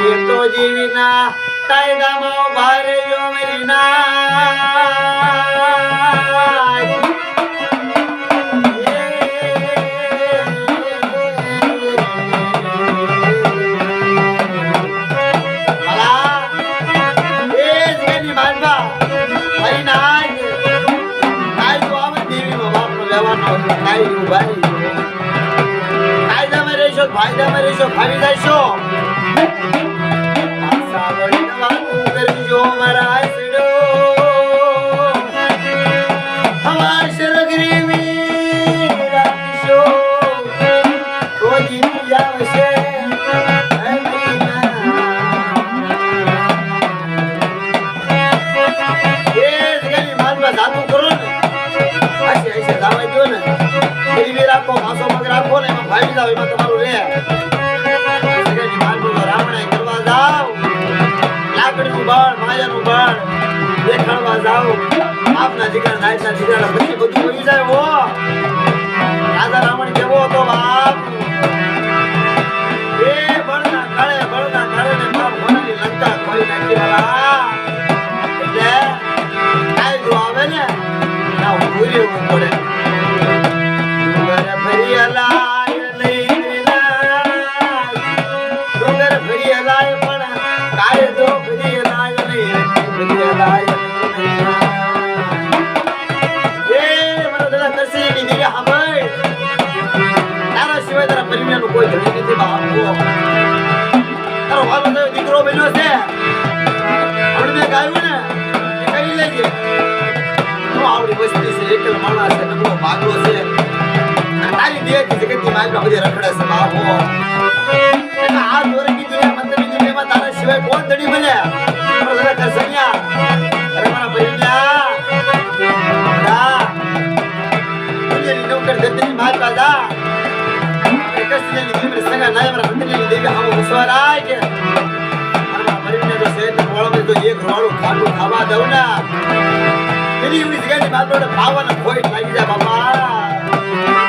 એ તો જીવીના કાયદામાં ભારે કાયદામાં રહેશો ફાયદામાં રહેશો ફાવી જશો કરજો મારા સડો હવા શરગરીવી રાખશો તો જીવી આવશે રાખો માસો મગ રાખો ને એમાં ભાઈ જાવ એમાં તમારું રે સગેની માલપુર રામણાઈ કરવા જાવ લાકડીનું બળ માયાનું બળ દેખાડવા જાવ આપના જીગરા નાયના જીગરા પછી બધું હોઈ જાય હો રાજા રાવણ કેવો હતો બાપ એ બળના કાળે ને બાપ મોનાની લંકા ખોઈ નાખી વાળા એટલે કાયદો આવે ને ના પૂરી હોવું પડે કોઈ ધણી નથી બાપો તારો વાલો થયો દીકરો બન્યો છે હમણે મેં ગાયું ને એ કઈ લેજે તો આવડી વસ્તી છે એકલ માણસ છે નબળો ભાગલો છે તારી દેખ જગતની માલમાં બધી રખડે છે બાપો એટલે આ દોરકી દુનિયા મંત્રની દુનિયામાં તારા સિવાય કોણ ધણી બને મારા કરસણિયા અરે મારા બહેનિયા રા દુનિયાની નોકર ધરતીની માલ પાદા કૃષ્ણની દીકરી સંગા નાય મારા મંત્રીની દેવી આવો ઉસવારાય કે મારા મરીને જો સેત મોળમાં તો એક રોડું ખાટું ખાવા દઉં ના એની એવી જગ્યાની બાપડે પાવાના ખોઈ લાગી જાય બાપા